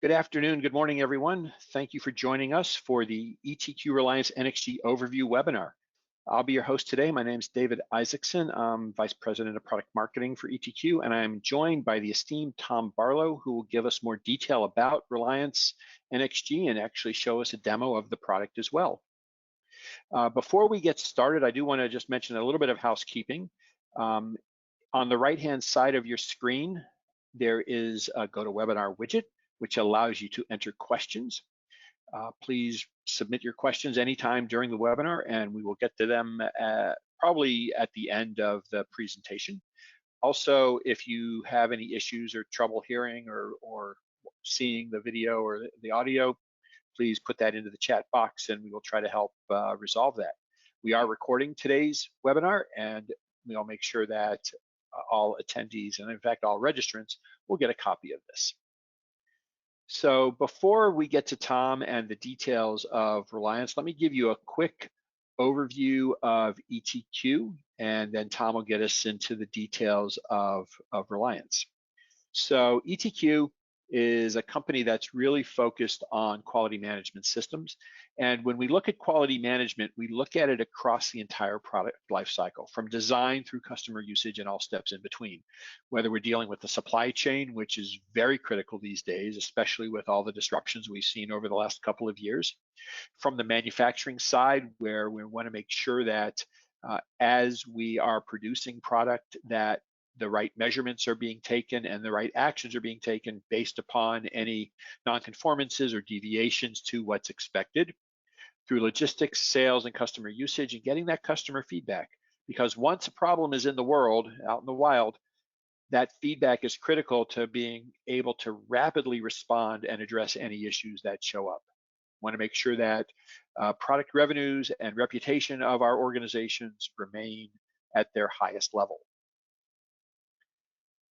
Good afternoon, good morning, everyone. Thank you for joining us for the ETQ Reliance NXG Overview webinar. I'll be your host today. My name is David Isaacson. I'm Vice President of Product Marketing for ETQ, and I'm joined by the esteemed Tom Barlow, who will give us more detail about Reliance NXG and actually show us a demo of the product as well. Before we get started, I do want to just mention a little bit of housekeeping. On the right-hand side of your screen, there is a GoToWebinar widget, which allows you to enter questions. Please submit your questions anytime during the webinar, and we will get to them probably at the end of the presentation. Also, if you have any issues or trouble hearing or seeing the video or the audio, please put that into the chat box and we will try to help resolve that. We are recording today's webinar, and we'll make sure that all attendees, and in fact all registrants, will get a copy of this. So before we get to Tom and the details of Reliance, let me give you a quick overview of ETQ, and then Tom will get us into the details of Reliance. So ETQ is a company that's really focused on quality management systems. And when we look at quality management, we look at it across the entire product lifecycle, from design through customer usage and all steps in between. Whether we're dealing with the supply chain, which is very critical these days, especially with all the disruptions we've seen over the last couple of years. From the manufacturing side, where we want to make sure that as we are producing product, that the right measurements are being taken and the right actions are being taken based upon any non-conformances or deviations to what's expected, through logistics, sales, and customer usage, and getting that customer feedback. Because once a problem is in the world, out in the wild, that feedback is critical to being able to rapidly respond and address any issues that show up. Want to make sure that product revenues and reputation of our organizations remain at their highest level.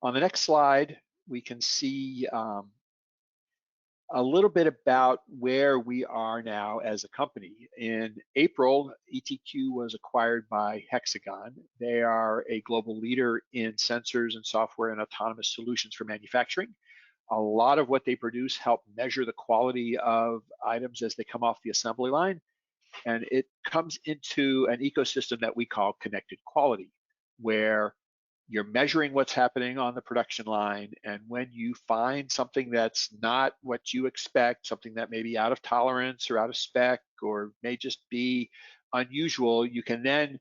On the next slide, we can see a little bit about where we are now as a company. In April, ETQ was acquired by Hexagon. They are a global leader in sensors and software and autonomous solutions for manufacturing. A lot of what they produce help measure the quality of items as they come off the assembly line. And it comes into an ecosystem that we call connected quality, where you're measuring what's happening on the production line, and when you find something that's not what you expect, something that may be out of tolerance or out of spec or may just be unusual, you can then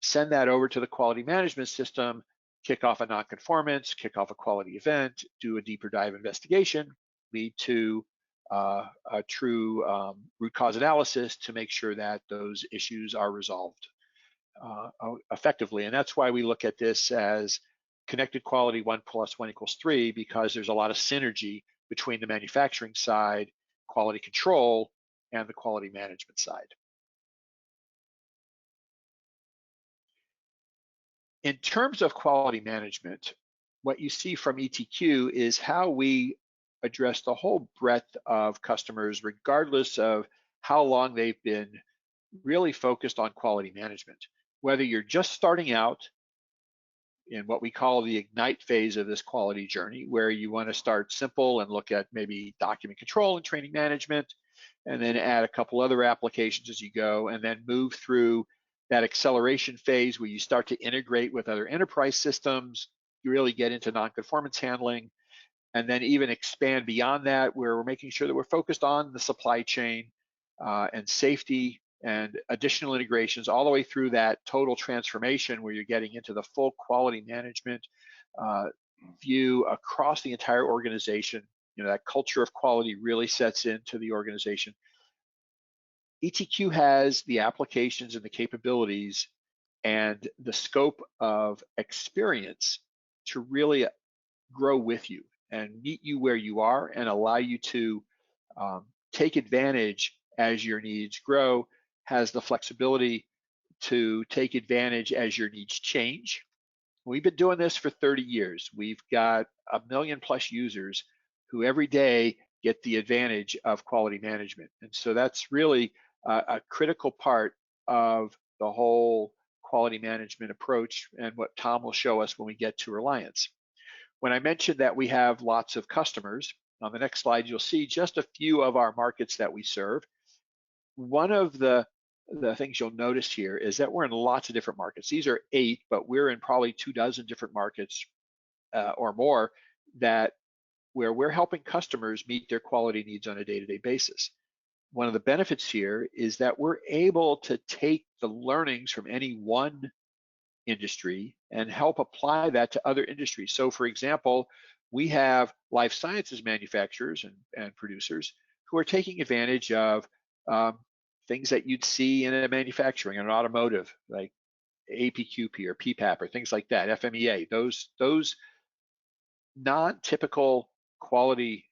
send that over to the quality management system, kick off a non-conformance, kick off a quality event, do a deeper dive investigation, lead to a true root cause analysis to make sure that those issues are resolved effectively. And that's why we look at this as connected quality 1 + 1 = 3, because there's a lot of synergy between the manufacturing side, quality control, and the quality management side. In terms of quality management, what you see from ETQ is how we address the whole breadth of customers, regardless of how long they've been really focused on quality management. Whether you're just starting out in what we call the ignite phase of this quality journey, where you want to start simple and look at maybe document control and training management, and then add a couple other applications as you go, and then move through that acceleration phase where you start to integrate with other enterprise systems, you really get into non-conformance handling, and then even expand beyond that, where we're making sure that we're focused on the supply chain and safety and additional integrations, all the way through that total transformation where you're getting into the full quality management view across the entire organization. You know, that culture of quality really sets into the organization. ETQ has the applications and the capabilities and the scope of experience to really grow with you and meet you where you are and allow you to take advantage as your needs grow, has the flexibility to take advantage as your needs change. We've been doing this for 30 years. We've got 1 million+ users who every day get the advantage of quality management. And so that's really a critical part of the whole quality management approach and what Tom will show us when we get to Reliance. When I mentioned that we have lots of customers, On the next slide, you'll see just a few of our markets that we serve. One of the things you'll notice here is that we're in lots of different markets. These are 8, but we're in probably 24 different markets or more where we're helping customers meet their quality needs on a day-to-day basis. One of the benefits here is that we're able to take the learnings from any one industry and help apply that to other industries. So for example, we have life sciences manufacturers and producers who are taking advantage of things that you'd see in a manufacturing and automotive, like APQP or PPAP or things like that, FMEA. Those non-typical quality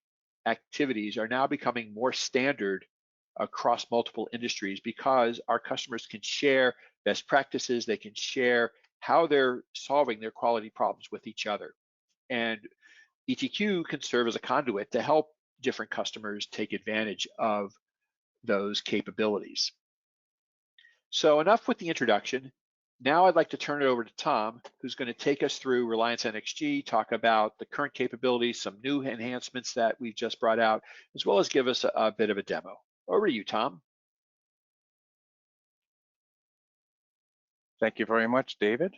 activities are now becoming more standard across multiple industries because our customers can share best practices, they can share how they're solving their quality problems with each other. And ETQ can serve as a conduit to help different customers take advantage of those capabilities. So enough with the introduction. Now I'd like to turn it over to Tom, who's going to take us through Reliance NXG, talk about the current capabilities, some new enhancements that we've just brought out, as well as give us a bit of a demo. Over to you, Tom. Thank you very much, David.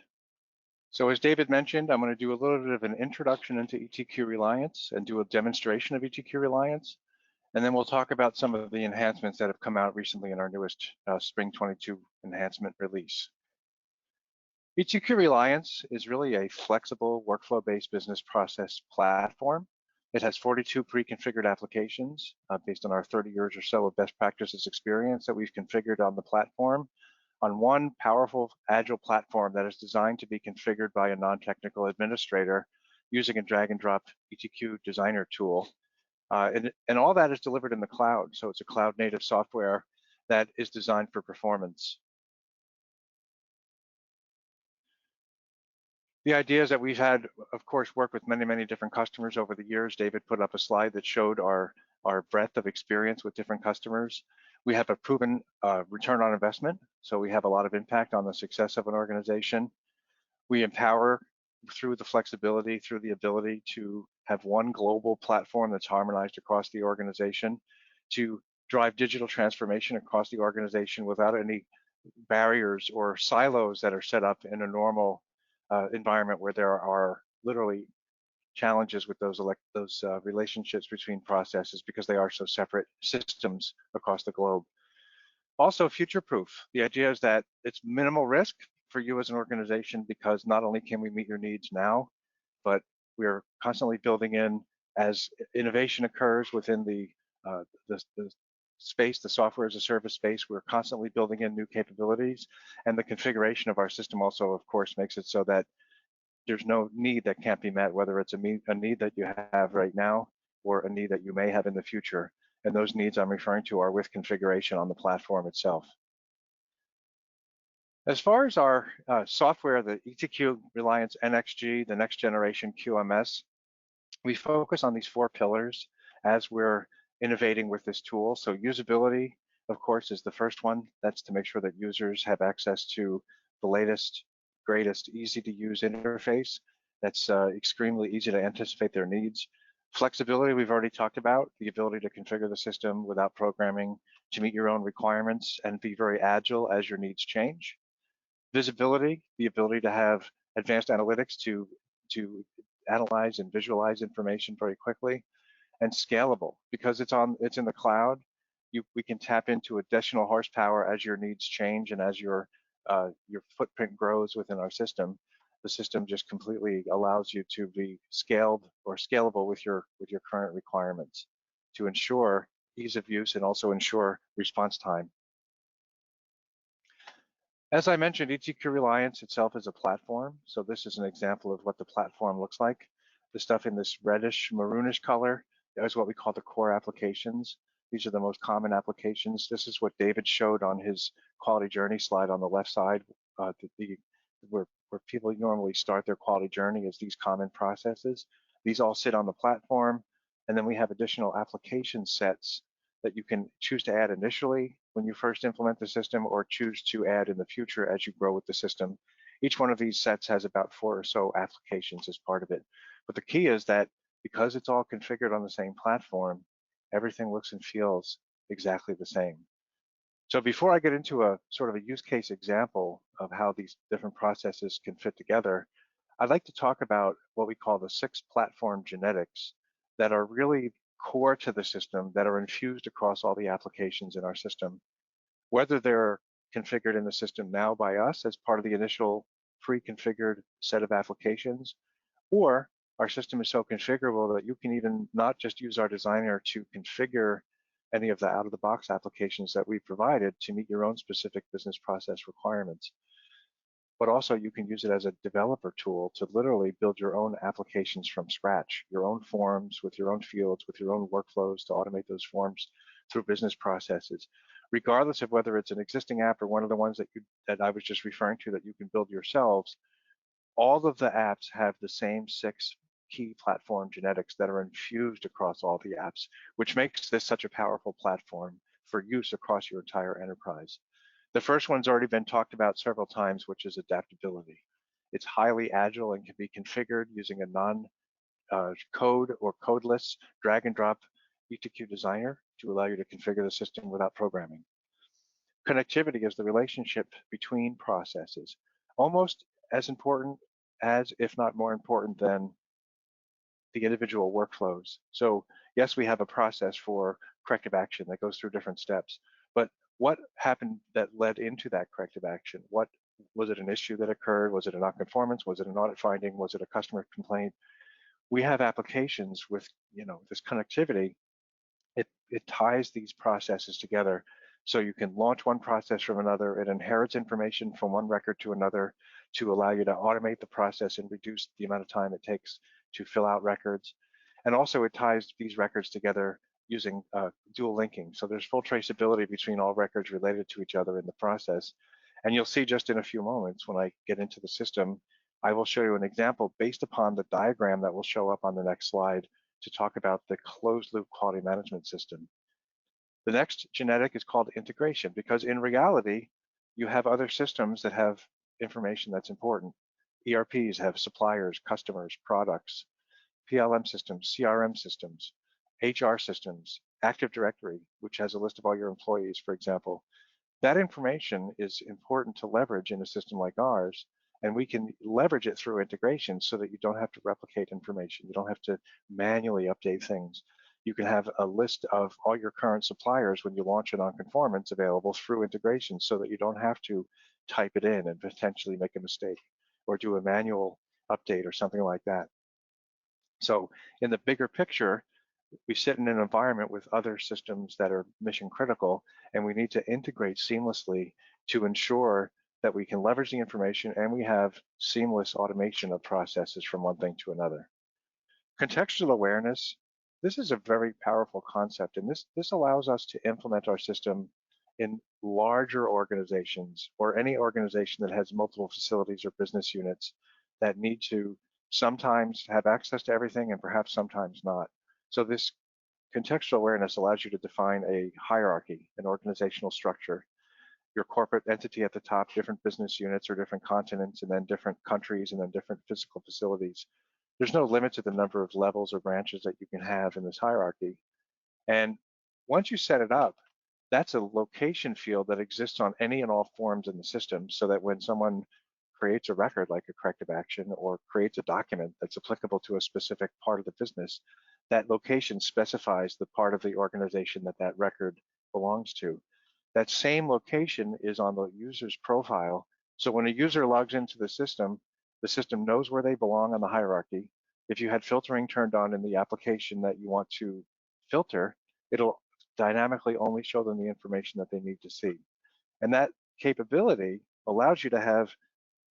So as David mentioned, I'm going to do a little bit of an introduction into ETQ Reliance and do a demonstration of ETQ Reliance. And then we'll talk about some of the enhancements that have come out recently in our newest Spring 22 enhancement release. ETQ Reliance is really a flexible workflow-based business process platform. It has 42 pre-configured applications based on our 30 years or so of best practices experience that we've configured on the platform on one powerful agile platform that is designed to be configured by a non-technical administrator using a drag and drop ETQ designer tool. And all that is delivered in the cloud. So it's a cloud native software that is designed for performance. The idea is that we've had, of course, worked with many, many different customers over the years. David put up a slide that showed our breadth of experience with different customers. We have a proven return on investment, so we have a lot of impact on the success of an organization. We empower through the flexibility, through the ability to have one global platform that's harmonized across the organization to drive digital transformation across the organization without any barriers or silos that are set up in a normal environment where there are literally challenges with those relationships between processes because they are so separate systems across the globe. Also future-proof. The idea is that it's minimal risk for you as an organization because not only can we meet your needs now, but we're constantly building in as innovation occurs within the space, the software as a service space, we're constantly building in new capabilities, and the configuration of our system also, of course, makes it so that there's no need that can't be met, whether it's a need that you have right now or a need that you may have in the future. And those needs I'm referring to are with configuration on the platform itself. As far as our software, the ETQ Reliance NXG, the next generation QMS, we focus on these 4 pillars as we're innovating with this tool. So usability, of course, is the first one. That's to make sure that users have access to the latest, greatest, easy to use interface that's extremely easy to anticipate their needs. Flexibility, we've already talked about, the ability to configure the system without programming to meet your own requirements and be very agile as your needs change. Visibility, the ability to have advanced analytics to analyze and visualize information very quickly. And scalable, because it's in the cloud, we can tap into additional horsepower as your needs change and as your footprint grows within our system. The system just completely allows you to be scaled or scalable with your current requirements to ensure ease of use and also ensure response time. As I mentioned, ETQ Reliance itself is a platform. So this is an example of what the platform looks like. The stuff in this reddish maroonish color is what we call the core applications. These are the most common applications. This is what David showed on his quality journey slide on the left side, where people normally start their quality journey is these common processes. These all sit on the platform, and then we have additional application sets that you can choose to add initially when you first implement the system or choose to add in the future as you grow with the system. Each one of these sets has about 4 or so applications as part of it. But the key is that because it's all configured on the same platform, everything looks and feels exactly the same. So before I get into a sort of a use case example of how these different processes can fit together, I'd like to talk about what we call the 6 platform genetics that are really core to the system, that are infused across all the applications in our system. Whether they're configured in the system now by us as part of the initial pre-configured set of applications, or our system is so configurable that you can even not just use our designer to configure any of the out-of-the-box applications that we provided to meet your own specific business process requirements, but also you can use it as a developer tool to literally build your own applications from scratch, your own forms with your own fields, with your own workflows to automate those forms through business processes, regardless of whether it's an existing app or one of the ones that I was just referring to that you can build yourselves. All of the apps have the same 6 key platform genetics that are infused across all the apps, which makes this such a powerful platform for use across your entire enterprise. The first one's already been talked about several times, which is adaptability. It's highly agile and can be configured using a non-code or codeless drag and drop ETQ designer to allow you to configure the system without programming. Connectivity is the relationship between processes, almost as important as, if not more important than, the individual workflows. So yes, we have a process for corrective action that goes through different steps, but what happened that led into that corrective action? What was it? An issue that occurred? Was it a non-conformance? Was it an audit finding? Was it a customer complaint? We have applications with this connectivity. It ties these processes together, so you can launch one process from another. It inherits information from one record to another to allow you to automate the process and reduce the amount of time it takes to fill out records. And also it ties these records together using dual linking. So there's full traceability between all records related to each other in the process. And you'll see just in a few moments when I get into the system, I will show you an example based upon the diagram that will show up on the next slide to talk about the closed loop quality management system. The next genetic is called integration, because in reality, you have other systems that have information that's important. ERPs have suppliers, customers, products, PLM systems, CRM systems, HR systems, Active Directory, which has a list of all your employees, for example. That information is important to leverage in a system like ours, and we can leverage it through integration so that you don't have to replicate information. You don't have to manually update things. You can have a list of all your current suppliers when you launch a non-conformance available through integration so that you don't have to type it in and potentially make a mistake or do a manual update or something like that. So in the bigger picture, we sit in an environment with other systems that are mission critical, and we need to integrate seamlessly to ensure that we can leverage the information and we have seamless automation of processes from one thing to another. Contextual awareness, this is a very powerful concept, and this allows us to implement our system in larger organizations or any organization that has multiple facilities or business units that need to sometimes have access to everything and perhaps sometimes not. So this contextual awareness allows you to define a hierarchy, an organizational structure, your corporate entity at the top, different business units or different continents, and then different countries, and then different physical facilities. There's no limit to the number of levels or branches that you can have in this hierarchy. And once you set it up, that's a location field that exists on any and all forms in the system, so that when someone creates a record like a corrective action or creates a document that's applicable to a specific part of the business, that location specifies the part of the organization that that record belongs to. That same location is on the user's profile. So when a user logs into the system knows where they belong on the hierarchy. If you had filtering turned on in the application that you want to filter, it'll dynamically only show them the information that they need to see. And that capability allows you to have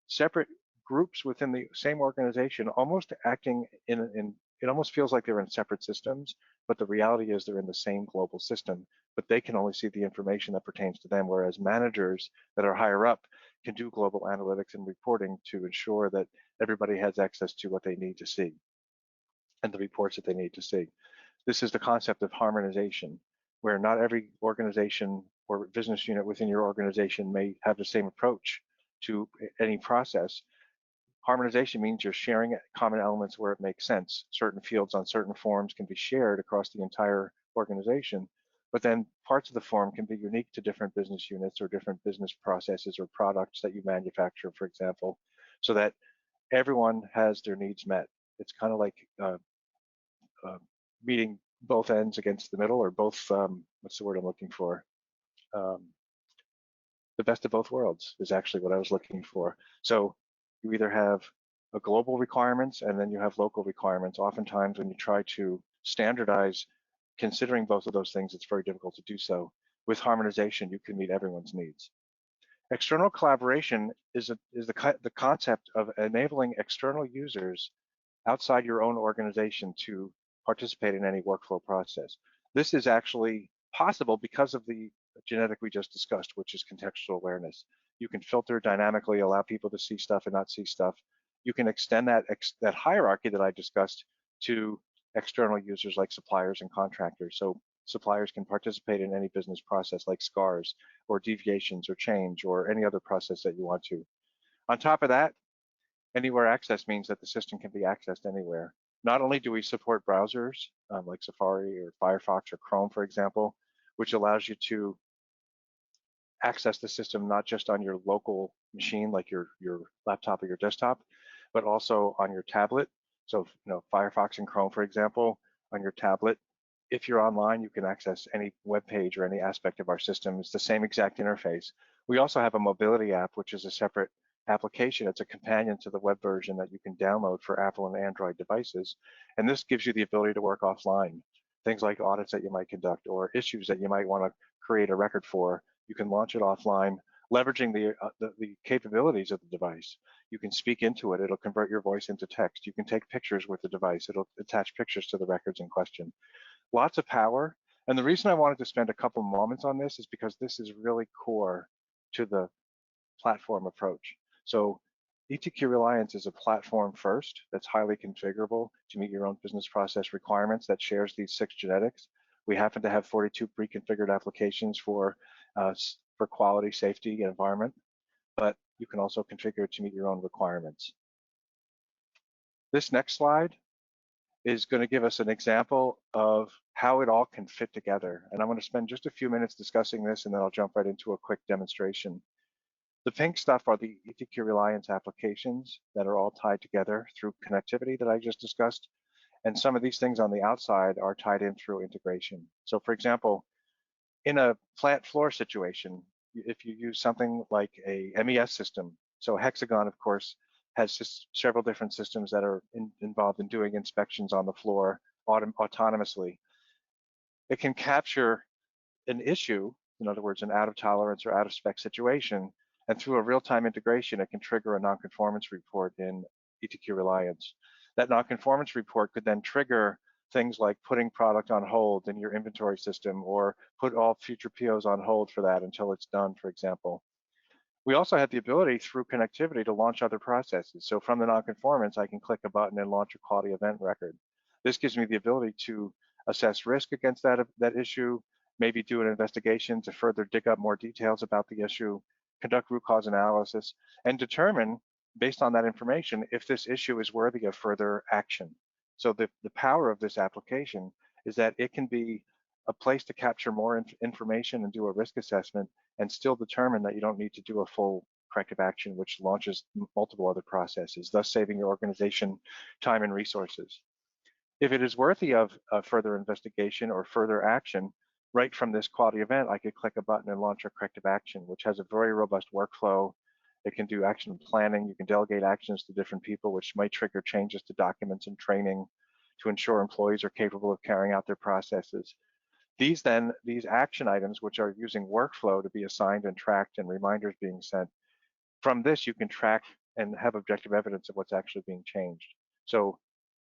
separate groups within the same organization almost acting in it almost feels like they're in separate systems, but the reality is they're in the same global system, but they can only see the information that pertains to them, whereas managers that are higher up can do global analytics and reporting to ensure that everybody has access to what they need to see and the reports that they need to see. This is the concept of harmonization, where not every organization or business unit within your organization may have the same approach to any process. Harmonization means you're sharing common elements where it makes sense. Certain fields on certain forms can be shared across the entire organization, but then parts of the form can be unique to different business units or different business processes or products that you manufacture, for example, so that everyone has their needs met. It's kind of like meeting both ends against the middle, or both, what's the word I'm looking for? The best of both worlds is actually what I was looking for. So you either have a global requirements and then you have local requirements. Oftentimes when you try to standardize, considering both of those things, it's very difficult to do so. With harmonization, you can meet everyone's needs. External collaboration is the concept of enabling external users outside your own organization to participate in any workflow process. This is actually possible because of the genetic we just discussed, which is contextual awareness. You can filter dynamically, allow people to see stuff and not see stuff. You can extend that hierarchy that I discussed to external users like suppliers and contractors. So suppliers can participate in any business process like SCARs or deviations or change or any other process that you want to. On top of that, anywhere access means that the system can be accessed anywhere. Not only do we support browsers like Safari or Firefox or Chrome, for example, which allows you to access the system not just on your local machine like your laptop or your desktop, but also on your tablet. So, Firefox and Chrome, for example, on your tablet. If you're online, you can access any web page or any aspect of our system. It's the same exact interface. We also have a mobility app, which is a separate application. It's a companion to the web version that you can download for Apple and Android devices. And this gives you the ability to work offline. Things like audits that you might conduct or issues that you might want to create a record for. You can launch it offline, leveraging the capabilities of the device. You can speak into it. It'll convert your voice into text. You can take pictures with the device. It'll attach pictures to the records in question. Lots of power. And the reason I wanted to spend a couple moments on this is because this is really core to the platform approach. So ETQ Reliance is a platform first that's highly configurable to meet your own business process requirements that shares these 6 genetics. We happen to have 42 pre-configured applications for quality, safety, and environment, but you can also configure it to meet your own requirements. This next slide is going to give us an example of how it all can fit together. And I'm going to spend just a few minutes discussing this, and then I'll jump right into a quick demonstration. The pink stuff are the ETQ Reliance applications that are all tied together through connectivity that I just discussed. And some of these things on the outside are tied in through integration. So for example, in a plant floor situation, if you use something like a MES system, so Hexagon, of course, has several different systems that are involved in doing inspections on the floor autonomously. It can capture an issue, in other words, an out of tolerance or out of spec situation, and through a real-time integration, it can trigger a non-conformance report in ETQ Reliance. That non-conformance report could then trigger things like putting product on hold in your inventory system or put all future POs on hold for that until it's done, for example. We also have the ability through connectivity to launch other processes. So from the non-conformance, I can click a button and launch a quality event record. This gives me the ability to assess risk against that issue, maybe do an investigation to further dig up more details about the issue, conduct root cause analysis, and determine, based on that information, if this issue is worthy of further action. So the power of this application is that it can be a place to capture more information and do a risk assessment and still determine that you don't need to do a full corrective action, which launches multiple other processes, thus saving your organization time and resources. If it is worthy of further investigation or further action, right from this quality event, I could click a button and launch a corrective action, which has a very robust workflow. It can do action planning. You can delegate actions to different people, which might trigger changes to documents and training to ensure employees are capable of carrying out their processes. These action items, which are using workflow to be assigned and tracked and reminders being sent, from this you can track and have objective evidence of what's actually being changed. So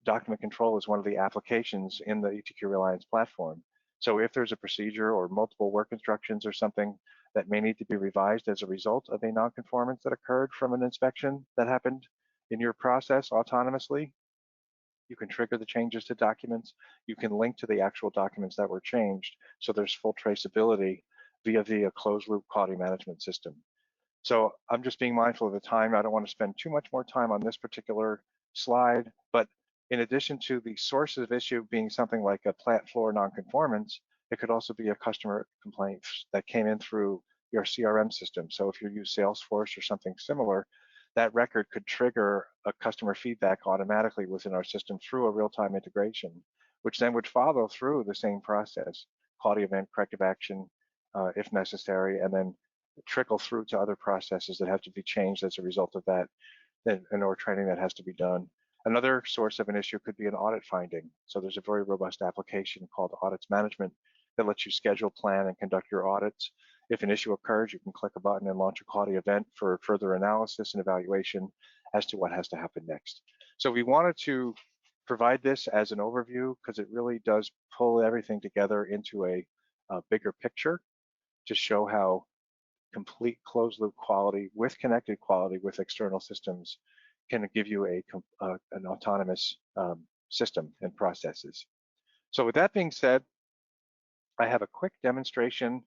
document control is one of the applications in the ETQ Reliance platform. So if there's a procedure or multiple work instructions or something that may need to be revised as a result of a non-conformance that occurred from an inspection that happened in your process autonomously, you can trigger the changes to documents. You can link to the actual documents that were changed, so there's full traceability via the closed loop quality management system. So I'm just being mindful of the time. I don't want to spend too much more time on this particular slide, but in addition to the sources of issue being something like a plant floor nonconformance, it could also be a customer complaint that came in through your CRM system. So if you use Salesforce or something similar, that record could trigger a customer feedback automatically within our system through a real-time integration, which then would follow through the same process, quality event, corrective action, if necessary, and then trickle through to other processes that have to be changed as a result of that, and or training that has to be done. Another source of an issue could be an audit finding. So there's a very robust application called Audits Management that lets you schedule, plan, and conduct your audits. If an issue occurs, you can click a button and launch a quality event for further analysis and evaluation as to what has to happen next. So we wanted to provide this as an overview because it really does pull everything together into a bigger picture to show how complete closed loop quality with connected quality with external systems can give you an autonomous system and processes. So with that being said, I have a quick demonstration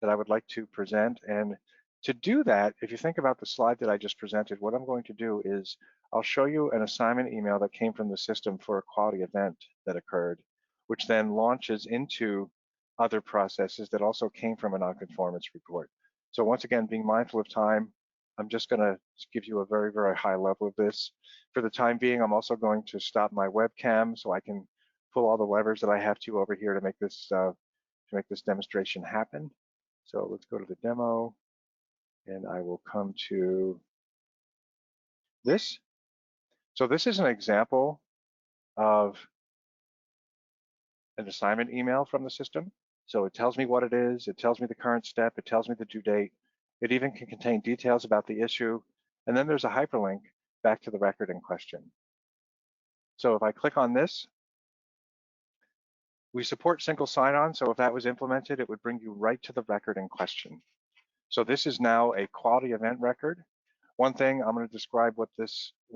that I would like to present. And to do that, if you think about the slide that I just presented, what I'm going to do is I'll show you an assignment email that came from the system for a quality event that occurred, which then launches into other processes that also came from a nonconformance report. So once again, being mindful of time, I'm just going to give you a very, very high level of this. For the time being, I'm also going to stop my webcam so I can pull all the levers that I have to over here to make this demonstration happen. So let's go to the demo, and I will come to this. So this is an example of an assignment email from the system. So it tells me what it is, it tells me the current step, it tells me the due date. It even can contain details about the issue. And then there's a hyperlink back to the record in question. So if I click on this, we support single sign-on. So if that was implemented, it would bring you right to the record in question. So this is now a quality event record. One thing I'm going to describe what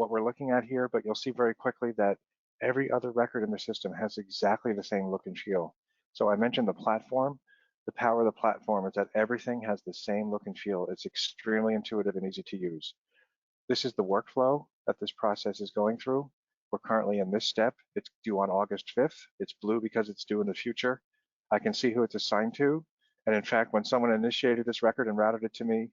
we're looking at here, but you'll see very quickly that every other record in the system has exactly the same look and feel. So I mentioned the platform. The power of the platform is that everything has the same look and feel. It's extremely intuitive and easy to use. This is the workflow that this process is going through. We're currently in this step. It's due on August 5th. It's blue because it's due in the future. I can see who it's assigned to. And in fact, when someone initiated this record and routed it to me,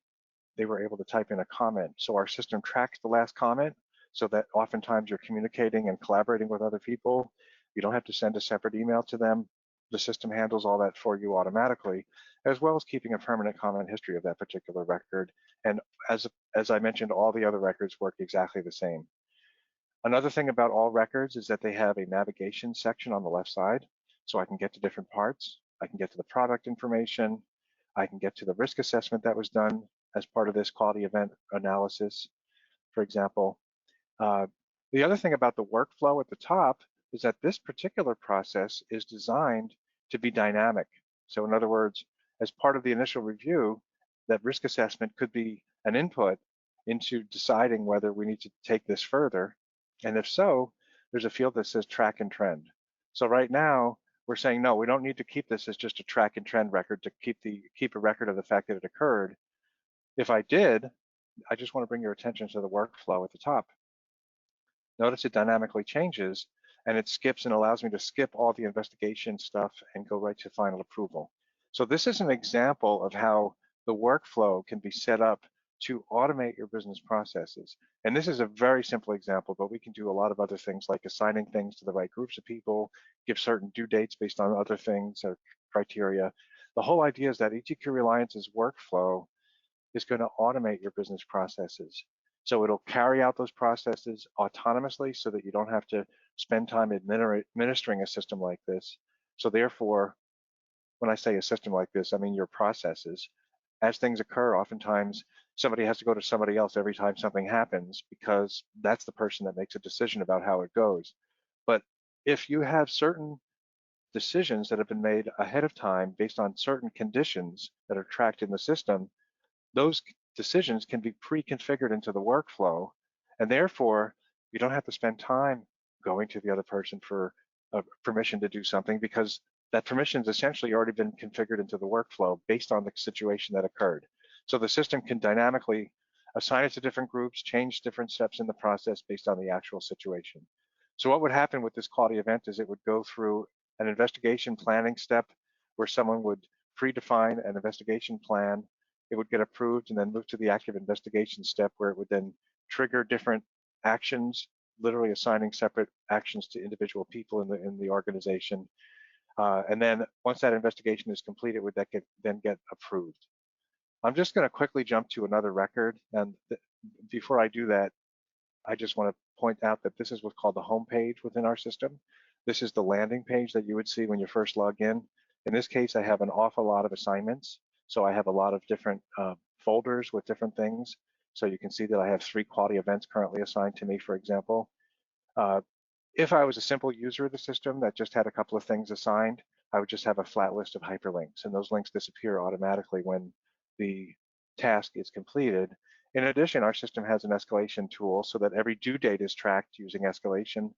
they were able to type in a comment. So our system tracks the last comment so that oftentimes you're communicating and collaborating with other people. You don't have to send a separate email to them. The system handles all that for you automatically, as well as keeping a permanent comment history of that particular record. And as I mentioned, all the other records work exactly the same. Another thing about all records is that they have a navigation section on the left side, so I can get to different parts. I can get to the product information. I can get to the risk assessment that was done as part of this quality event analysis, for example. The other thing about the workflow at the top is that this particular process is designed to be dynamic. So in other words, as part of the initial review, that risk assessment could be an input into deciding whether we need to take this further. And if so, there's a field that says track and trend. So right now, we're saying, no, we don't need to keep this as just a track and trend record to keep a record of the fact that it occurred. If I did, I just want to bring your attention to the workflow at the top. Notice it dynamically changes, and it skips and allows me to skip all the investigation stuff and go right to final approval. So this is an example of how the workflow can be set up to automate your business processes. And this is a very simple example, but we can do a lot of other things like assigning things to the right groups of people, give certain due dates based on other things or criteria. The whole idea is that ETQ Reliance's workflow is going to automate your business processes. So it'll carry out those processes autonomously so that you don't have to spend time administering a system like this. So therefore, when I say a system like this, I mean your processes. As things occur, oftentimes somebody has to go to somebody else every time something happens because that's the person that makes a decision about how it goes. But if you have certain decisions that have been made ahead of time based on certain conditions that are tracked in the system, those decisions can be pre-configured into the workflow, and therefore you don't have to spend time going to the other person for permission to do something because that permission has essentially already been configured into the workflow based on the situation that occurred. So the system can dynamically assign it to different groups, change different steps in the process based on the actual situation. So what would happen with this quality event is it would go through an investigation planning step where someone would predefine an investigation plan. It would get approved and then move to the active investigation step where it would then trigger different actions, literally assigning separate actions to individual people in the organization. And then once that investigation is complete, it would then get approved. I'm just going to quickly jump to another record. And before I do that, I just want to point out that this is what's called the home page within our system. This is the landing page that you would see when you first log in. In this case, I have an awful lot of assignments. So I have a lot of different folders with different things. So you can see that I have 3 quality events currently assigned to me, for example. If I was a simple user of the system that just had a couple of things assigned, I would just have a flat list of hyperlinks, and those links disappear automatically when the task is completed. In addition, our system has an escalation tool so that every due date is tracked using escalation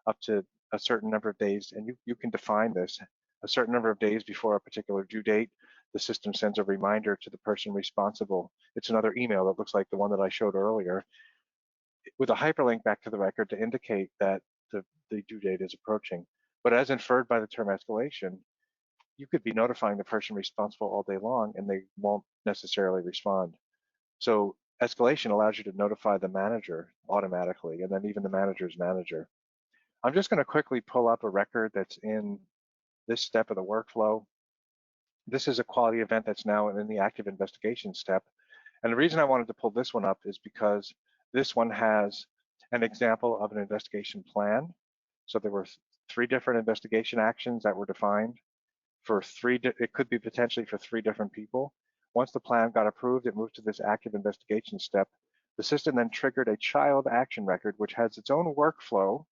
up to a certain number of days, and you can define this. A certain number of days before a particular due date, the system sends a reminder to the person responsible. It's another email that looks like the one that I showed earlier, with a hyperlink back to the record to indicate that the due date is approaching. But as inferred by the term escalation, you could be notifying the person responsible all day long and they won't necessarily respond. So escalation allows you to notify the manager automatically, and then even the manager's manager. I'm just going to quickly pull up a record that's in this step of the workflow. This is a quality event that's now in the active investigation step. And the reason I wanted to pull this one up is because this one has an example of an investigation plan. So there were 3 different investigation actions that were defined for 3, it could be potentially for 3 different people. Once the plan got approved, it moved to this active investigation step. The system then triggered a child action record, which has its own workflow,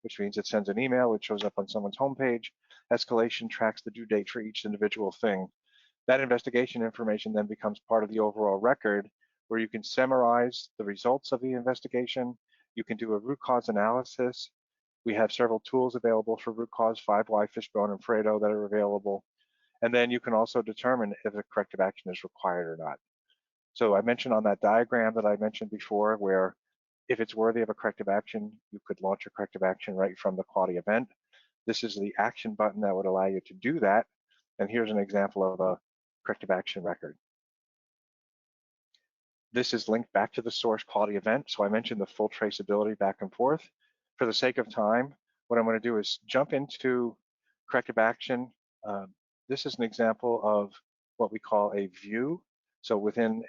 which means it sends an email, it shows up on someone's homepage. Escalation tracks the due date for each individual thing. That investigation information then becomes part of the overall record where you can summarize the results of the investigation. You can do a root cause analysis. We have several tools available for root cause, 5Y, Fishbone, and Fredo that are available. And then you can also determine if a corrective action is required or not. So I mentioned on that diagram that I mentioned before, where if it's worthy of a corrective action, you could launch a corrective action right from the quality event. This is the action button that would allow you to do that. And here's an example of a corrective action record. This is linked back to the source quality event. So I mentioned the full traceability back and forth. For the sake of time, what I'm going to do is jump into corrective action. This is an example of what we call a view. So within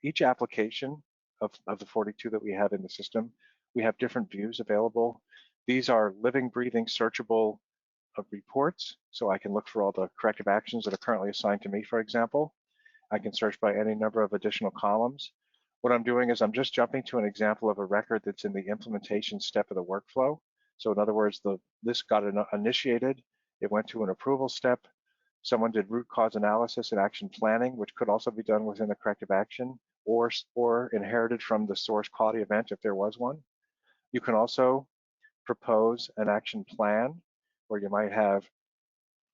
each application of the 42 that we have in the system, we have different views available. These are living, breathing, searchable reports. So I can look for all the corrective actions that are currently assigned to me, for example. I can search by any number of additional columns. What I'm doing is I'm just jumping to an example of a record that's in the implementation step of the workflow. So in other words, this got initiated, it went to an approval step, someone did root cause analysis and action planning, which could also be done within the corrective action or inherited from the source quality event if there was one. You can also propose an action plan where you might have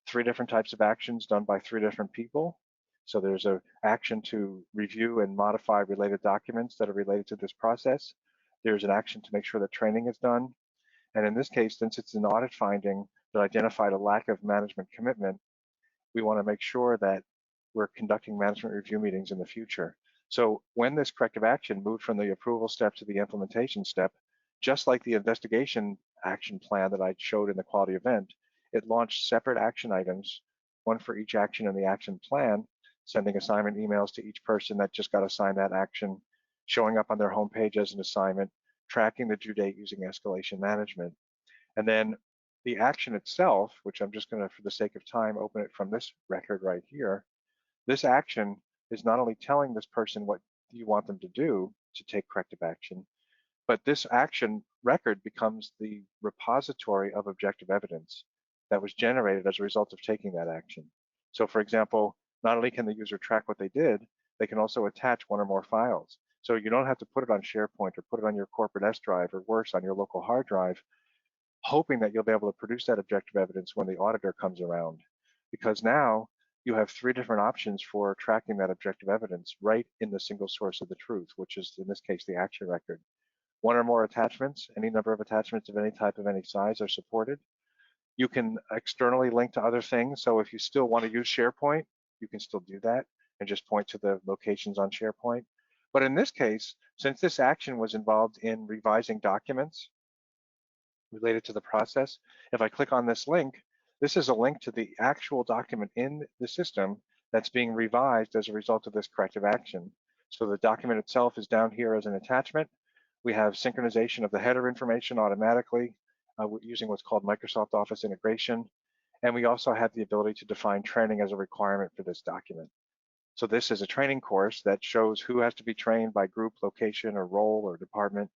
3 different types of actions done by 3 different people. So there's an action to review and modify related documents that are related to this process. There's an action to make sure that training is done. And in this case, since it's an audit finding that identified a lack of management commitment, we want to make sure that we're conducting management review meetings in the future. So when this corrective action moved from the approval step to the implementation step, just like the investigation action plan that I showed in the quality event, it launched separate action items, one for each action in the action plan, sending assignment emails to each person that just got assigned that action, showing up on their homepage as an assignment, tracking the due date using escalation management. And then the action itself, which I'm just going to, for the sake of time, open it from this record right here. This action is not only telling this person what you want them to do to take corrective action, but this action record becomes the repository of objective evidence that was generated as a result of taking that action. So for example, not only can the user track what they did, they can also attach 1 or more files. So you don't have to put it on SharePoint or put it on your corporate S drive or worse, on your local hard drive, hoping that you'll be able to produce that objective evidence when the auditor comes around. Because now you have 3 different options for tracking that objective evidence right in the single source of the truth, which is in this case the action record. 1 or more attachments, any number of attachments of any type of any size are supported. You can externally link to other things. So if you still want to use SharePoint, you can still do that and just point to the locations on SharePoint. But in this case, since this action was involved in revising documents related to the process, if I click on this link, this is a link to the actual document in the system that's being revised as a result of this corrective action. So the document itself is down here as an attachment. We have synchronization of the header information automatically using what's called Microsoft Office integration. And we also have the ability to define training as a requirement for this document. So this is a training course that shows who has to be trained by group, location, or role, or department,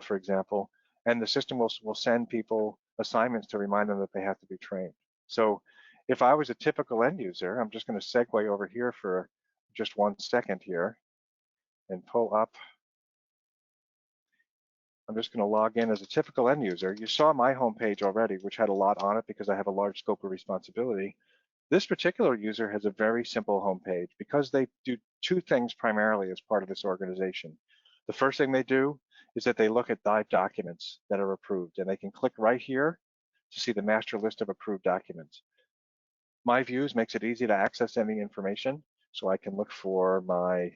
for example. And the system will send people assignments to remind them that they have to be trained. So if I was a typical end user, I'm just going to segue over here for just 1 second here and pull up. I'm just going to log in as a typical end user. You saw my homepage already, which had a lot on it because I have a large scope of responsibility. This particular user has a very simple homepage because they do 2 things primarily as part of this organization. The first thing they do is that they look at live documents that are approved, and they can click right here to see the master list of approved documents. My Views makes it easy to access any information, so I can look for my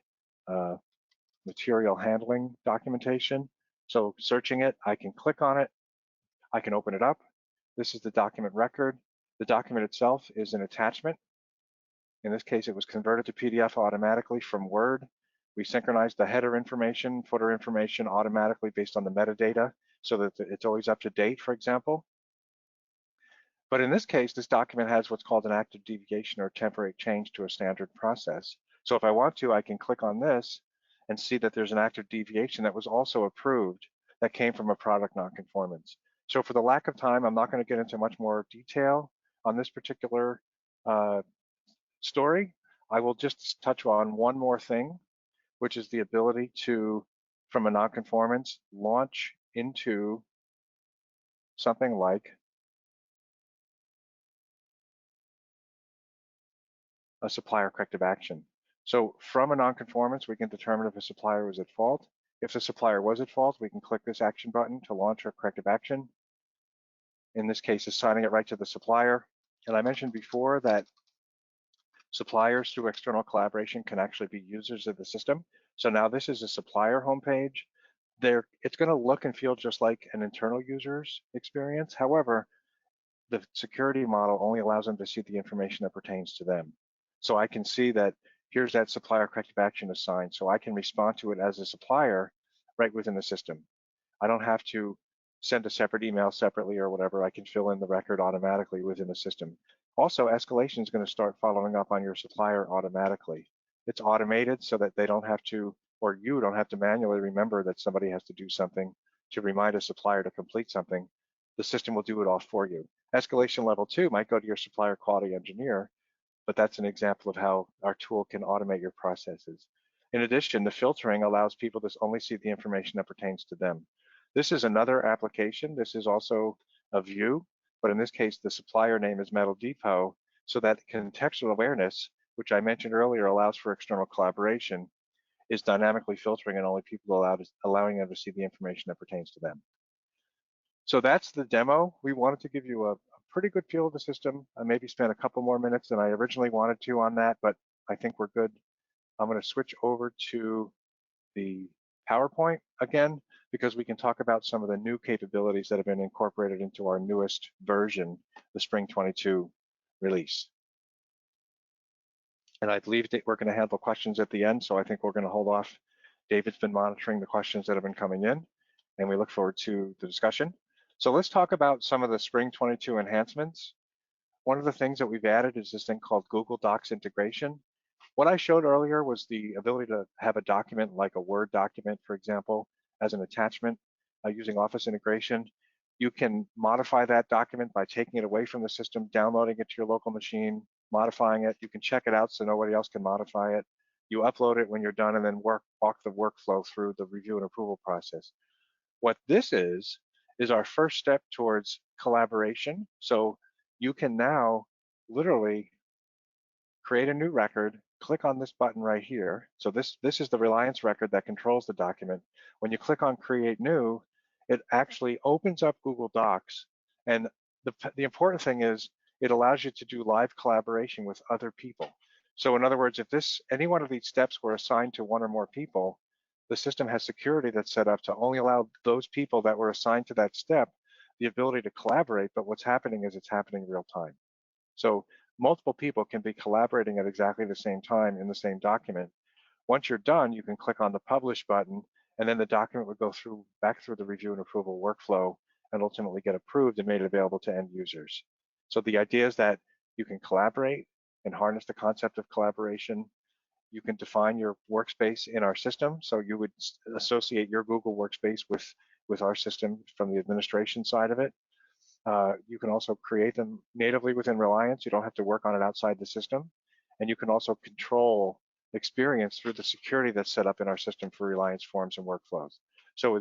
material handling documentation. So searching it, I can click on it, I can open it up. This is the document record. The document itself is an attachment. In this case, it was converted to PDF automatically from Word. We synchronized the header information, footer information automatically based on the metadata so that it's always up to date, for example. But in this case, this document has what's called an active deviation or temporary change to a standard process. So if I want to, I can click on this and see that there's an active deviation that was also approved that came from a product nonconformance. So for the lack of time, I'm not going to get into much more detail on this particular story. I will just touch on one more thing, which is the ability to, from a nonconformance, launch into something like a supplier corrective action. So from a nonconformance, we can determine if a supplier was at fault. If the supplier was at fault, we can click this action button to launch our corrective action. In this case, assigning it right to the supplier. And I mentioned before that suppliers through external collaboration can actually be users of the system. So now this is a supplier homepage. It's going to look and feel just like an internal user's experience. However, the security model only allows them to see the information that pertains to them. So I can see that here's that supplier corrective action assigned. So I can respond to it as a supplier right within the system. I don't have to send a separate email separately or whatever. I can fill in the record automatically within the system. Also, escalation is going to start following up on your supplier automatically. It's automated so that they don't have to, or you don't have to manually remember that somebody has to do something to remind a supplier to complete something. The system will do it all for you. Escalation level 2 might go to your supplier quality engineer, but that's an example of how our tool can automate your processes. In addition, the filtering allows people to only see the information that pertains to them. This is another application. This is also a view, but in this case, the supplier name is Metal Depot, so that contextual awareness, which I mentioned earlier allows for external collaboration, is dynamically filtering and only people allowing them to see the information that pertains to them. So that's the demo. We wanted to give you a pretty good feel of the system. I maybe spent a couple more minutes than I originally wanted to on that, but I think we're good. I'm going to switch over to the PowerPoint again, because we can talk about some of the new capabilities that have been incorporated into our newest version, the Spring 22 release. And I believe that we're going to handle questions at the end, so I think we're going to hold off. David's been monitoring the questions that have been coming in, and we look forward to the discussion. So let's talk about some of the Spring 22 enhancements. One of the things that we've added is this thing called Google Docs integration. What I showed earlier was the ability to have a document like a Word document, for example, as an attachment using Office integration. You can modify that document by taking it away from the system, downloading it to your local machine, modifying it. You can check it out so nobody else can modify it. You upload it when you're done and then walk the workflow through the review and approval process. What this is our first step towards collaboration. So you can now literally create a new record, click on this button right here. So this is the Reliance record that controls the document. When you click on Create New, it actually opens up Google Docs. And the important thing is it allows you to do live collaboration with other people. So in other words, if any one of these steps were assigned to one or more people, the system has security that's set up to only allow those people that were assigned to that step the ability to collaborate, but what's happening is it's happening real time. So multiple people can be collaborating at exactly the same time in the same document. Once you're done, you can click on the Publish button, and then the document would go back through the review and approval workflow and ultimately get approved and made available to end users. So the idea is that you can collaborate and harness the concept of collaboration. You can define your workspace in our system. So you would associate your Google workspace with our system from the administration side of it. You can also create them natively within Reliance. You don't have to work on it outside the system. And you can also control experience through the security that's set up in our system for Reliance forms and workflows. So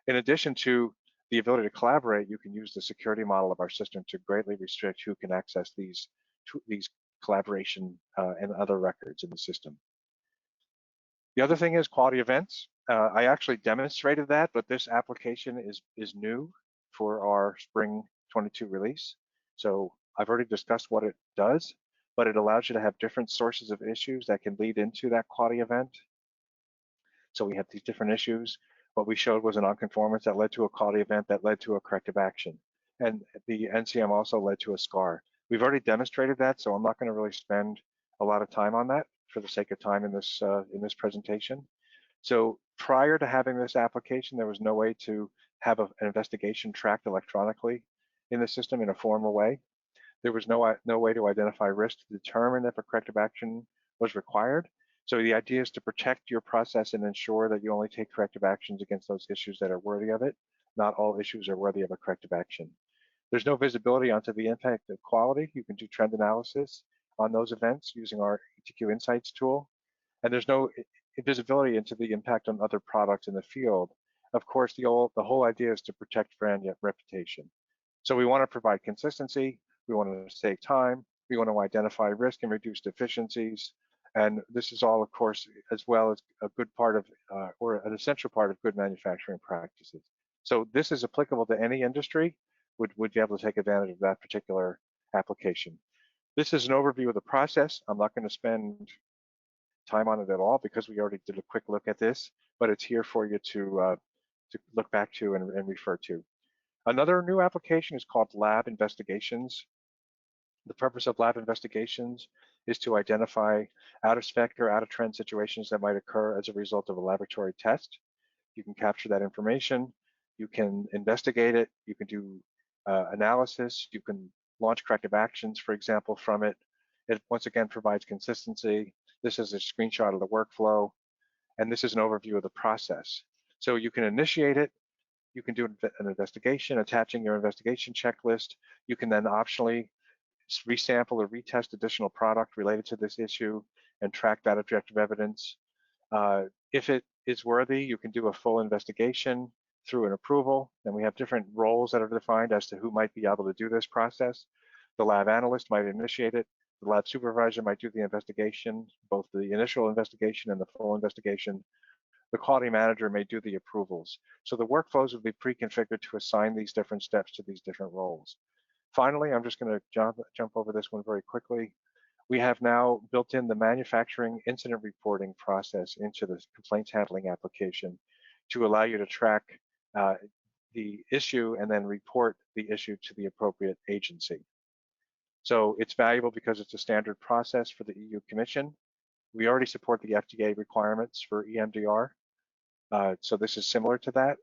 in addition to the ability to collaborate, you can use the security model of our system to greatly restrict who can access these collaboration and other records in the system. The other thing is quality events. I actually demonstrated that, but this application is new for our Spring 22 release. So I've already discussed what it does, but it allows you to have different sources of issues that can lead into that quality event. So we have these different issues. What we showed was a nonconformance that led to a quality event that led to a corrective action. And the NCM also led to a SCAR. We've already demonstrated that, so I'm not going to really spend a lot of time on that for the sake of time in this presentation. So prior to having this application, there was no way to have an investigation tracked electronically in the system in a formal way. There was no way to identify risk to determine if a corrective action was required. So the idea is to protect your process and ensure that you only take corrective actions against those issues that are worthy of it. Not all issues are worthy of a corrective action. There's no visibility onto the impact of quality. You can do trend analysis on those events using our ETQ Insights tool. And there's no visibility into the impact on other products in the field. Of course, the whole idea is to protect brand reputation. So we want to provide consistency. We want to save time. We want to identify risk and reduce deficiencies. And this is all, of course, as well as a good part of, or an essential part of good manufacturing practices. So this is applicable to any industry, would be able to take advantage of that particular application. This is an overview of the process. I'm not going to spend time on it at all because we already did a quick look at this, but it's here for you to look back to and refer to. Another new application is called Lab Investigations. The purpose of Lab Investigations is to identify out-of-spec or out-of-trend situations that might occur as a result of a laboratory test. You can capture that information, you can investigate it, you can do analysis, you can launch corrective actions, for example, from it. It once again provides consistency. This is a screenshot of the workflow, and this is an overview of the process. So you can initiate it, you can do an investigation, attaching your investigation checklist. You can then optionally resample or retest additional product related to this issue and track that objective evidence. If it is worthy, you can do a full investigation through an approval, and we have different roles that are defined as to who might be able to do this process. The lab analyst might initiate it, the lab supervisor might do the investigation, both the initial investigation and the full investigation. The quality manager may do the approvals. So the workflows will be pre-configured to assign these different steps to these different roles. Finally, I'm just going to jump over this one very quickly. We have now built in the manufacturing incident reporting process into the complaints handling application to allow you to track the issue and then report the issue to the appropriate agency. So it's valuable because it's a standard process for the EU Commission. We already support the FDA requirements for EMDR. So this is similar to that.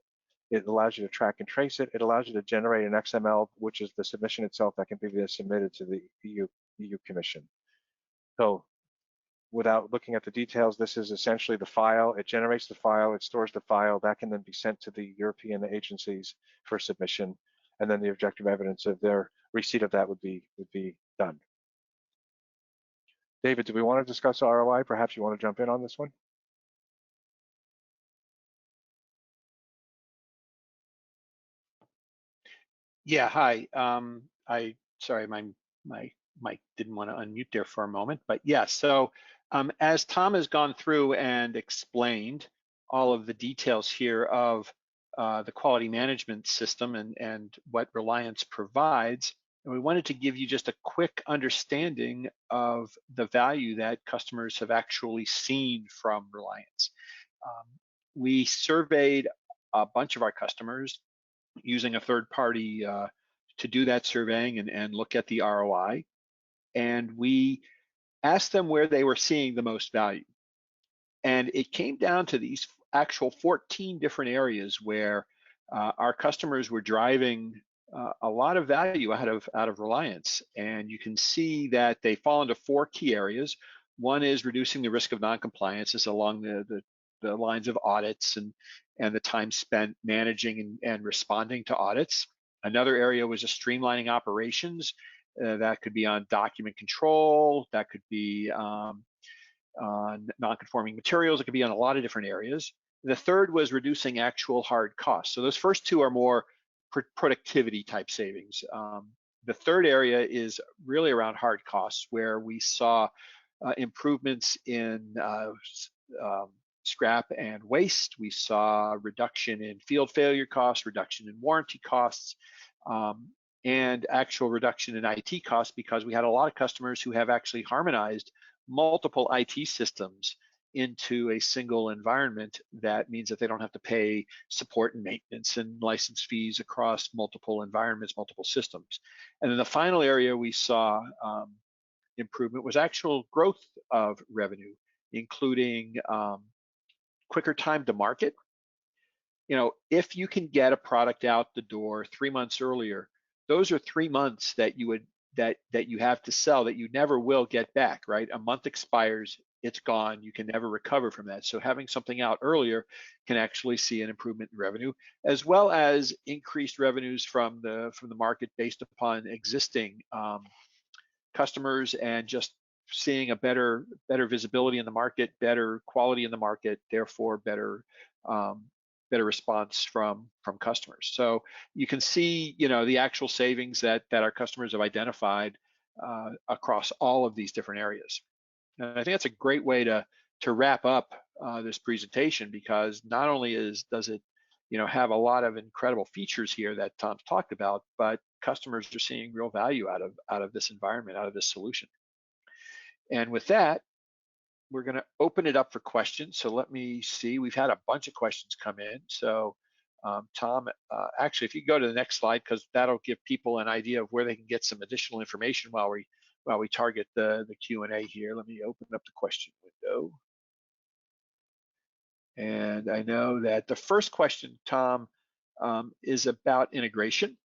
It allows you to track and trace it. It allows you to generate an XML, which is the submission itself that can be submitted to the EU Commission. So without looking at the details, this is essentially the file. It generates the file, it stores the file, that can then be sent to the European agencies for submission, and then the objective evidence of their receipt of that would be done. David, do we want to discuss ROI? Perhaps you want to jump in on this one? Yeah, hi. Sorry, my Mike didn't want to unmute there for a moment, but yes. So as Tom has gone through and explained all of the details here of the quality management system and what Reliance provides, and we wanted to give you just a quick understanding of the value that customers have actually seen from Reliance. We surveyed a bunch of our customers using a third party to do that surveying and look at the ROI. And we asked them where they were seeing the most value. And it came down to these actual 14 different areas where our customers were driving a lot of value out of Reliance. And you can see that they fall into 4 key areas. One is reducing the risk of noncompliances along the lines of audits and the time spent managing and responding to audits. Another area was streamlining operations. That could be on document control, that could be on non-conforming materials, it could be on a lot of different areas. The third was reducing actual hard costs. So those first 2 are more productivity type savings. The third area is really around hard costs, where we saw improvements in scrap and waste. We saw reduction in field failure costs, reduction in warranty costs, and actual reduction in IT costs, because we had a lot of customers who have actually harmonized multiple IT systems into a single environment. That means that they don't have to pay support and maintenance and license fees across multiple environments, multiple systems. And then the final area we saw improvement was actual growth of revenue, including quicker time to market. You know, if you can get a product out the door 3 months earlier, those are 3 months that you would that you have to sell that you never will get back, right? A month expires, it's gone. You can never recover from that. So having something out earlier can actually see an improvement in revenue, as well as increased revenues from the market based upon existing customers, and just seeing a better visibility in the market, better quality in the market, therefore better response from customers. So you can see, you know, the actual savings that our customers have identified across all of these different areas. And I think that's a great way to wrap up this presentation, because not only does it, you know, have a lot of incredible features here that Tom's talked about, but customers are seeing real value out of this environment, out of this solution. And with that, we're going to open it up for questions. So let me see. We've had a bunch of questions come in. So Tom, actually, if you go to the next slide, because that'll give people an idea of where they can get some additional information while we target the Q&A here. Let me open up the question window. And I know that the first question, Tom, is about integration.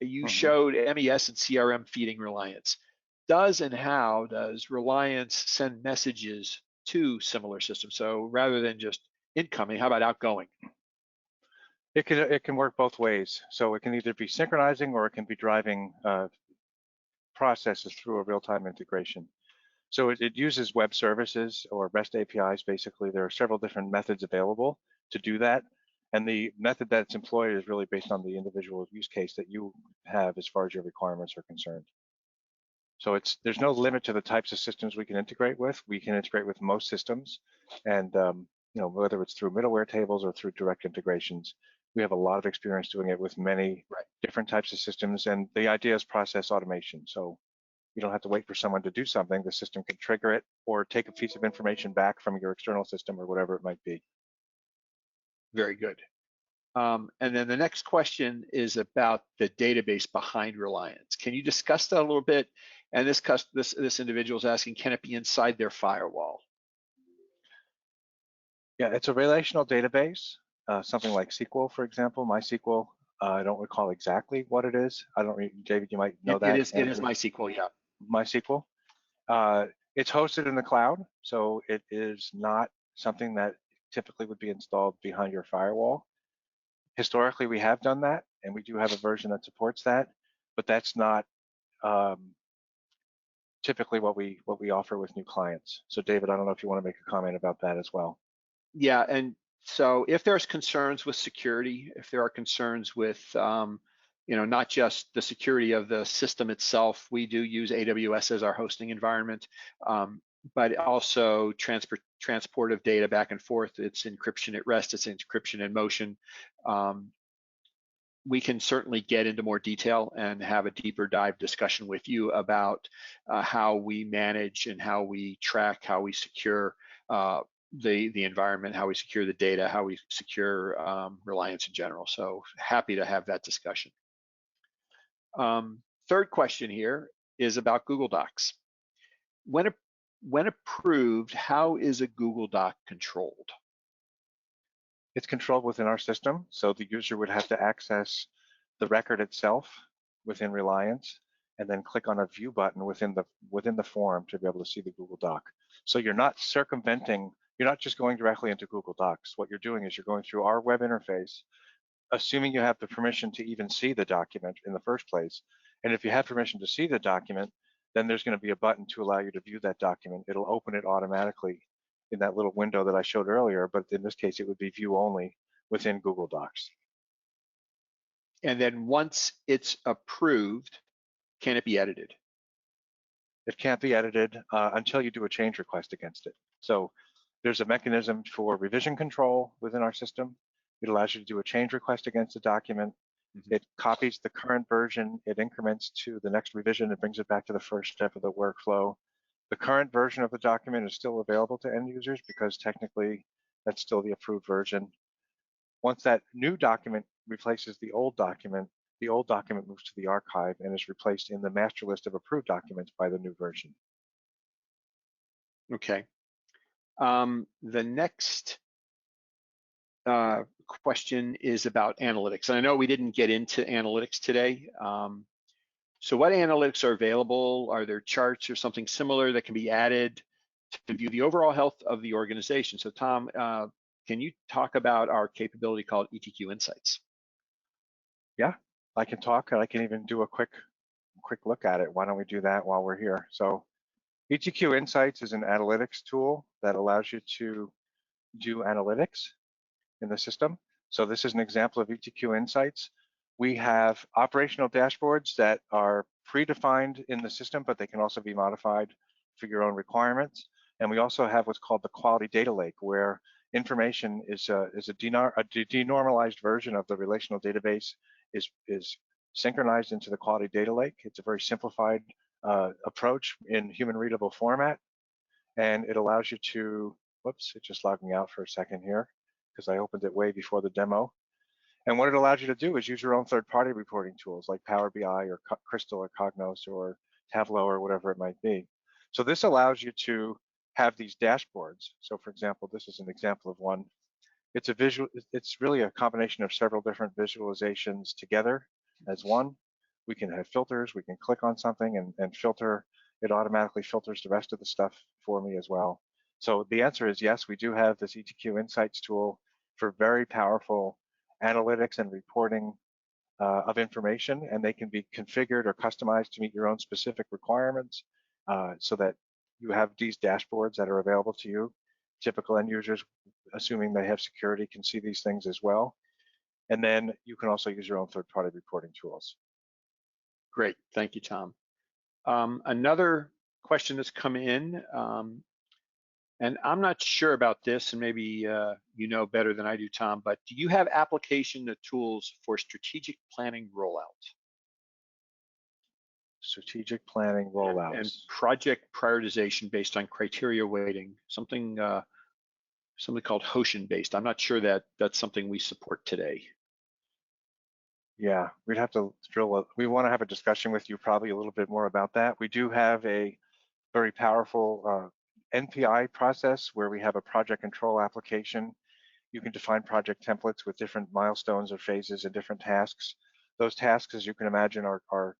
You showed MES and CRM feeding Reliance. Does and how does Reliance send messages to similar systems? So rather than just incoming, how about outgoing? It can work both ways. So it can either be synchronizing, or it can be driving processes through a real-time integration. So it uses web services or REST APIs. Basically, there are several different methods available to do that. And the method that's employed is really based on the individual use case that you have as far as your requirements are concerned. So there's no limit to the types of systems we can integrate with. We can integrate with most systems, and you know, whether it's through middleware tables or through direct integrations, we have a lot of experience doing it with many different types of systems. And the idea is process automation. So you don't have to wait for someone to do something. The system can trigger it or take a piece of information back from your external system or whatever it might be. Very good. And then the next question is about the database behind Reliance. Can you discuss that a little bit? And this individual is asking, can it be inside their firewall? Yeah, it's a relational database, something like SQL, for example, MySQL. I don't recall exactly what it is. I don't, David, you might know that. It is MySQL, yeah. MySQL. It's hosted in the cloud, so it is not something that typically would be installed behind your firewall. Historically, we have done that, and we do have a version that supports that, but that's not typically what we offer with new clients. So David, I don't know if you want to make a comment about that as well. Yeah, and so if there's concerns with security, if there are concerns with not just the security of the system itself. We do use AWS as our hosting environment, but also transport of data back and forth. It's encryption at rest, it's encryption in motion. We can certainly get into more detail and have a deeper dive discussion with you about how we manage and how we track, how we secure the environment, how we secure the data, how we secure Reliance in general. So happy to have that discussion. Third question here is about Google Docs. When approved, how is a Google Doc controlled? It's controlled within our system, so the user would have to access the record itself within Reliance, and then click on a view button within the form to be able to see the Google Doc. So you're not circumventing, you're not just going directly into Google Docs. What you're doing is you're going through our web interface, assuming you have the permission to even see the document in the first place. And if you have permission to see the document, then there's going to be a button to allow you to view that document. It'll open it automatically in that little window that I showed earlier, but in this case, it would be view only within Google Docs. And then once it's approved, can it be edited? It can't be edited until you do a change request against it. So there's a mechanism for revision control within our system. It allows you to do a change request against a document. It copies the current version, it increments to the next revision, it brings it back to the first step of the workflow. The current version of the document is still available to end users because technically that's still the approved version. Once that new document replaces the old document moves to the archive and is replaced in the master list of approved documents by the new version. Okay. The next question is about analytics. And I know we didn't get into analytics today. So what analytics are available? Are there charts or something similar that can be added to view the overall health of the organization? So Tom, can you talk about our capability called ETQ Insights? Yeah, I can talk, and I can even do a quick look at it. Why don't we do that while we're here? So ETQ Insights is an analytics tool that allows you to do analytics in the system. So this is an example of ETQ Insights. We have operational dashboards that are predefined in the system, but they can also be modified for your own requirements. And we also have what's called the quality data lake, where information is a denormalized version of the relational database is synchronized into the quality data lake. It's a very simplified approach in human readable format. And it allows you to, whoops, it just logged me out for a second here because I opened it way before the demo. And what it allows you to do is use your own third-party reporting tools like Power BI or Crystal or Cognos or Tableau or whatever it might be. So this allows you to have these dashboards. So for example, this is an example of one. It's a visual, it's really a combination of several different visualizations together as one. We can have filters, we can click on something and filter, it automatically filters the rest of the stuff for me as well. So the answer is yes, we do have this ETQ Insights tool for very powerful analytics and reporting of information, and they can be configured or customized to meet your own specific requirements so that you have these dashboards that are available to you. Typical end users, assuming they have security, can see these things as well. And then you can also use your own third-party reporting tools. Great, thank you, Tom. Another question that's come in, and I'm not sure about this, and maybe you know better than I do, Tom, but do you have application tools for strategic planning rollout? Strategic planning rollouts. And project prioritization based on criteria weighting, something called Hoshin based. I'm not sure that that's something we support today. Yeah, we'd have to we want to have a discussion with you probably a little bit more about that. We do have a very powerful NPI process where we have a project control application. You can define project templates with different milestones or phases and different tasks. Those tasks, as you can imagine, are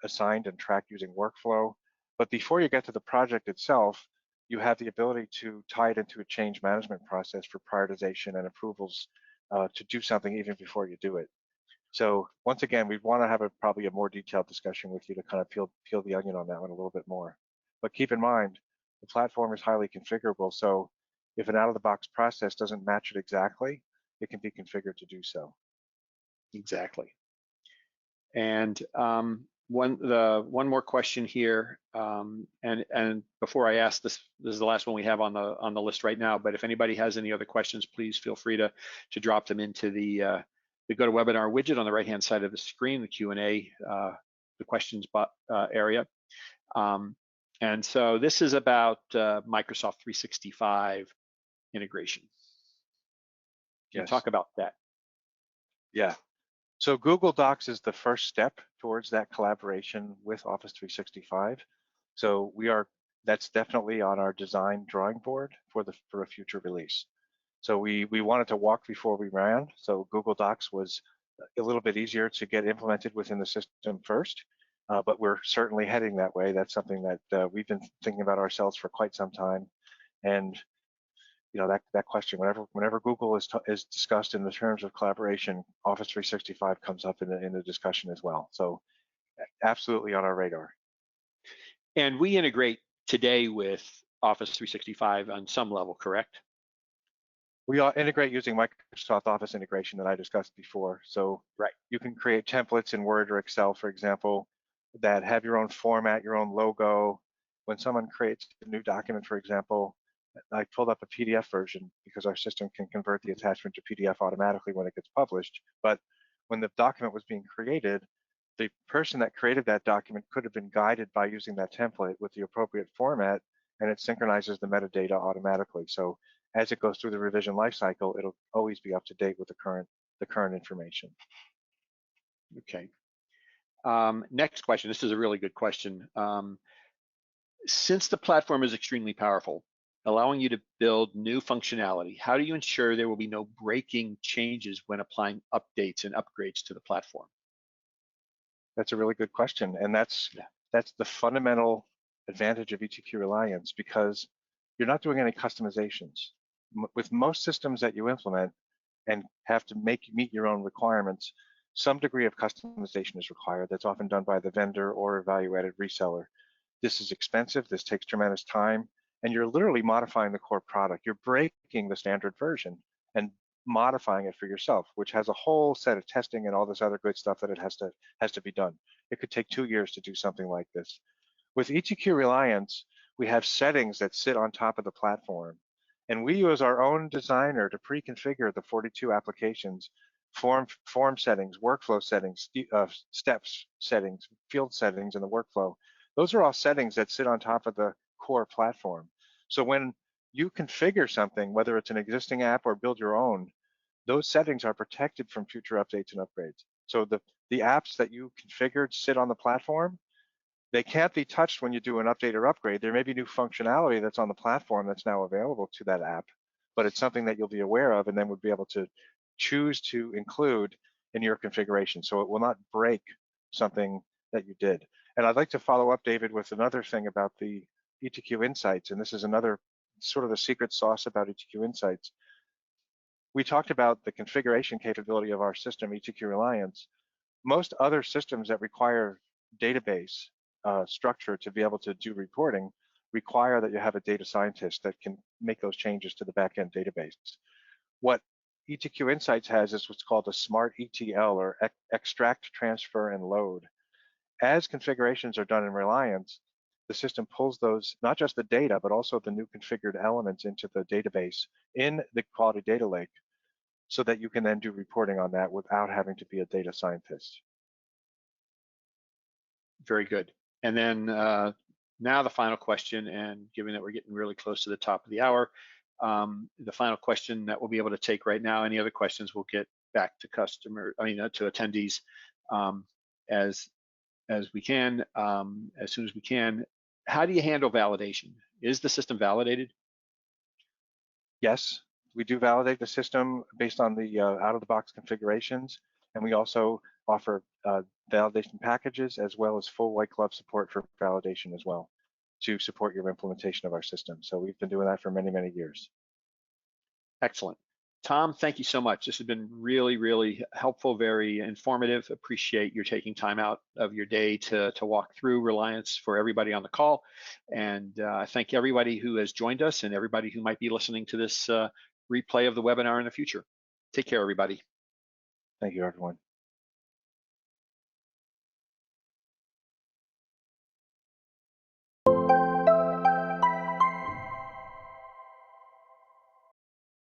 assigned and tracked using workflow. But before you get to the project itself, you have the ability to tie it into a change management process for prioritization and approvals to do something even before you do it. So once again, we want to have probably a more detailed discussion with you to kind of peel the onion on that one a little bit more. But keep in mind, the platform is highly configurable. So if an out-of-the-box process doesn't match it exactly, it can be configured to do so. Exactly. And one more question here, and before I ask this is the last one we have on the list right now. But if anybody has any other questions, please feel free to drop them into the GoToWebinar widget on the right-hand side of the screen, the Q&A, the questions area. And so this is about Microsoft 365 integration. Can you talk about that? Yeah. So Google Docs is the first step towards that collaboration with Office 365. So that's definitely on our design drawing board for a future release. So we wanted to walk before we ran. So Google Docs was a little bit easier to get implemented within the system first, but we're certainly heading that way. That's something that we've been thinking about ourselves for quite some time. And you know, that question, whenever Google is discussed in the terms of collaboration, Office 365 comes up in the discussion as well. So absolutely on our radar. And we integrate today with Office 365 on some level, correct? We integrate using Microsoft Office integration that I discussed before. So right, you can create templates in Word or Excel, for example, that have your own format, your own logo. When someone creates a new document, for example, I pulled up a PDF version because our system can convert the attachment to PDF automatically when it gets published. But when the document was being created, the person that created that document could have been guided by using that template with the appropriate format, and it synchronizes the metadata automatically. So as it goes through the revision lifecycle, it'll always be up to date with the current information. Okay. Next question. This is a really good question. Since the platform is extremely powerful, allowing you to build new functionality, how do you ensure there will be no breaking changes when applying updates and upgrades to the platform? That's a really good question, and that's the fundamental advantage of ETQ Reliance, because you're not doing any customizations. With most systems that you implement and have to meet your own requirements, some degree of customization is required. That's often done by the vendor or a value-added reseller. This is expensive, this takes tremendous time, and you're literally modifying the core product. You're breaking the standard version and modifying it for yourself, which has a whole set of testing and all this other good stuff that it has to be done. It could take 2 years to do something like this. With ETQ Reliance, we have settings that sit on top of the platform, and we use our own designer to pre-configure the 42 applications, form settings, workflow settings, steps settings, field settings in the workflow. Those are all settings that sit on top of the core platform. So when you configure something, whether it's an existing app or build your own, those settings are protected from future updates and upgrades. So the apps that you configured sit on the platform. They can't be touched when you do an update or upgrade. There may be new functionality that's on the platform that's now available to that app, but it's something that you'll be aware of and then would be able to choose to include in your configuration. So it will not break something that you did. And I'd like to follow up, David, with another thing about the ETQ Insights, and this is another sort of the secret sauce about ETQ Insights. We talked about the configuration capability of our system, ETQ Reliance. Most other systems that require database structure to be able to do reporting require that you have a data scientist that can make those changes to the backend database. What ETQ Insights has is what's called a smart ETL, or extract, transfer, and load. As configurations are done in Reliance, the system pulls those, not just the data, but also the new configured elements into the database in the quality data lake, so that you can then do reporting on that without having to be a data scientist. Very good. And then now the final question, and given that we're getting really close to the top of the hour, the final question that we'll be able to take right now, any other questions we'll get back to to attendees as we can, as soon as we can. How do you handle validation? Is the system validated? Yes, we do validate the system based on the out-of-the-box configurations, and we also offer validation packages as well as full white glove support for validation as well to support your implementation of our system. So we've been doing that for many, many years. Excellent. Tom, thank you so much. This has been really, really helpful, very informative. Appreciate your taking time out of your day to walk through Reliance for everybody on the call. And I thank everybody who has joined us and everybody who might be listening to this replay of the webinar in the future. Take care, everybody. Thank you, everyone.